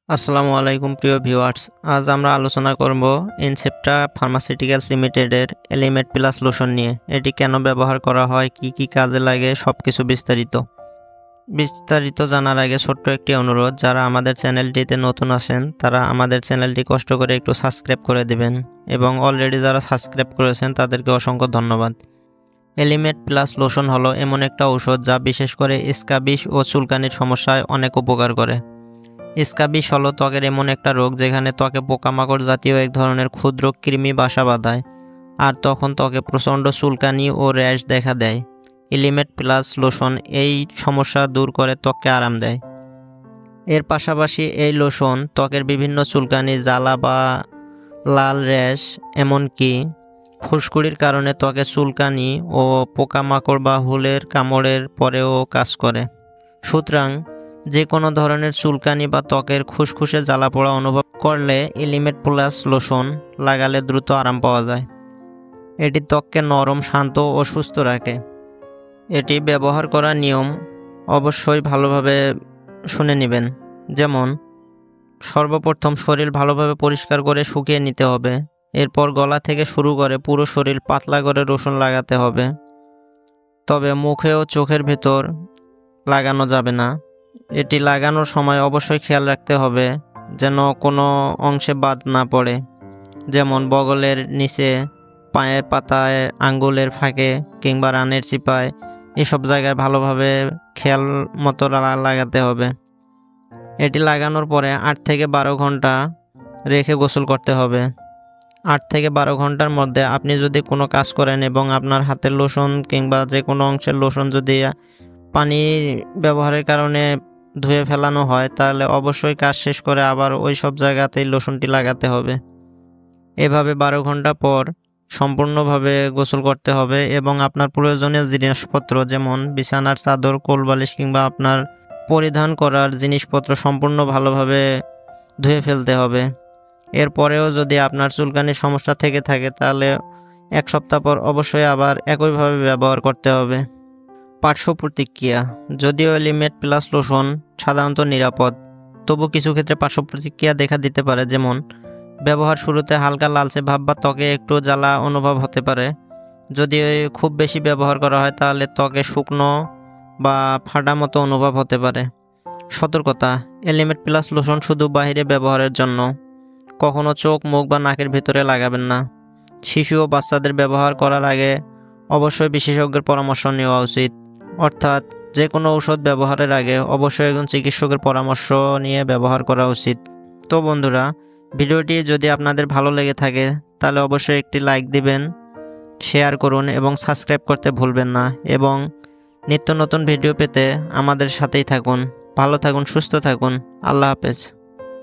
আসসালামু আলাইকুম প্রিয় ভিউয়ার্স। আজ আমরা আলোচনা করব ইনসেপ্টা ফার্মাসিউটিক্যালস লিমিটেডের এলিমেট প্লাস লোশন নিয়ে। এটি কেন ব্যবহার করা হয়, কি কাজে লাগে, সবকিছু বিস্তারিত জানার আগে ছোট্ট একটি অনুরোধ, যারা আমাদের চ্যানেলটিতে নতুন আসেন তারা আমাদের চ্যানেলটি কষ্ট করে একটু সাবস্ক্রাইব করে দিবেন এবং অলরেডি যারা সাবস্ক্রাইব করেছেন তাদেরকে অসংখ্য ধন্যবাদ। এলিমেট প্লাস লোশন হলো এমন একটা ঔষধ যা বিশেষ করে স্ক্যাবিস ও চুলকানির সমস্যায় অনেক উপকার করে। স্ক্যাবিস হলো ত্বকের এমন একটা রোগ যেখানে ত্বকে পোকামাকড় জাতীয় এক ধরনের ক্ষুদ্র কৃমি বাসা বাঁধায়, আর তখন ত্বকে প্রচণ্ড চুলকানি ও র্যাশ দেখা দেয়। এলিমেট প্লাস লোশন এই সমস্যা দূর করে ত্বককে আরাম দেয়। এর পাশাপাশি এই লোশন ত্বকের বিভিন্ন চুলকানি, জ্বালা বা লাল র্যাশ, এমনকি ফুসকুড়ির কারণে ত্বকে চুলকানি ও পোকামাকড় বা হুলের কামড়ের পরেও কাজ করে। সুতরাং যে কোনো ধরনের চুলকানি বা ত্বকের খুসখুসে জ্বালা পোড়া অনুভব করলে এলিমেট প্লাস লোশন লাগালে দ্রুত আরাম পাওয়া যায়। এটি ত্বককে নরম, শান্ত ও সুস্থ রাখে। এটি ব্যবহার করার নিয়ম অবশ্যই ভালোভাবে শুনে নেবেন। যেমন, সর্বপ্রথম শরীর ভালোভাবে পরিষ্কার করে শুকিয়ে নিতে হবে। এরপর গলা থেকে শুরু করে পুরো শরীর পাতলা করে লোশন লাগাতে হবে। তবে মুখে ও চোখের ভেতর লাগানো যাবে না। এটি লাগানোর সময় অবশ্যই খেয়াল রাখতে হবে যেন কোনো অংশে বাদ না পড়ে, যেমন বগলের নিচে, পায়ের পাতায়, আঙ্গুলের ফাঁকে কিংবা রানের চিপায়। এসব জায়গায় ভালোভাবে খেয়াল মতো লাগাতে হবে। এটি লাগানোর পরে 8 থেকে 12 ঘন্টা রেখে গোসল করতে হবে। 8 থেকে 12 ঘন্টার মধ্যে আপনি যদি কোনো কাজ করেন এবং আপনার হাতের লোশন কিংবা যে কোনো অংশের লোশন যদি পানি ব্যবহারের কারণে ধুয়ে ফেলানো হয়, তাহলে অবশ্যই কাজ শেষ করে আবার ওই সব জায়গাতেই লোশনটি লাগাতে হবে। এভাবে 12 ঘন্টা পর সম্পূর্ণভাবে গোসল করতে হবে এবং আপনার প্রয়োজনীয় জিনিসপত্র যেমন বিছানার চাদর, কোলবালিশ কিংবা আপনার পরিধান করার জিনিসপত্র সম্পূর্ণ ভালোভাবে ধুয়ে ফেলতে হবে। এরপরেও যদি আপনার চুলকানির সমস্যা থেকে থাকে তাহলে 1 সপ্তাহ পর অবশ্যই আবার একইভাবে ব্যবহার করতে হবে। পার্শ্ব প্রতিক্রিয়া: যদিও এলিমেট প্লাস লোশন সাধারণত নিরাপদ, তবু কিছু ক্ষেত্রে পার্শ্ব প্রতিক্রিয়া দেখা দিতে পারে। যেমন, ব্যবহার শুরুতে হালকা লালচে ভাব বা ত্বকে একটু জ্বালা অনুভব হতে পারে। যদি খুব বেশি ব্যবহার করা হয় তাহলে ত্বকে শুকনো বা ফাটা মতো অনুভব হতে পারে। সতর্কতা: এলিমেট প্লাস লোশন শুধু বাইরে ব্যবহারের জন্য। কখনো চোখ, মুখ বা নাকের ভিতরে লাগাবেন না। শিশু ও বাচ্চাদের ব্যবহার করার আগে অবশ্যই বিশেষজ্ঞের পরামর্শ নেওয়া উচিত। অর্থাৎ যে কোনো ঔষধ ব্যবহারের আগে অবশ্যই একজন চিকিৎসকের পরামর্শ নিয়ে ব্যবহার করা উচিত। তো বন্ধুরা, ভিডিওটি যদি আপনাদের ভালো লেগে থাকে তাহলে অবশ্যই একটি লাইক দিবেন, শেয়ার করুন এবং সাবস্ক্রাইব করতে ভুলবেন না। এবং নিত্য নতুন ভিডিও পেতে আমাদের সাথেই থাকুন। ভালো থাকুন, সুস্থ থাকুন। আল্লাহ হাফেজ।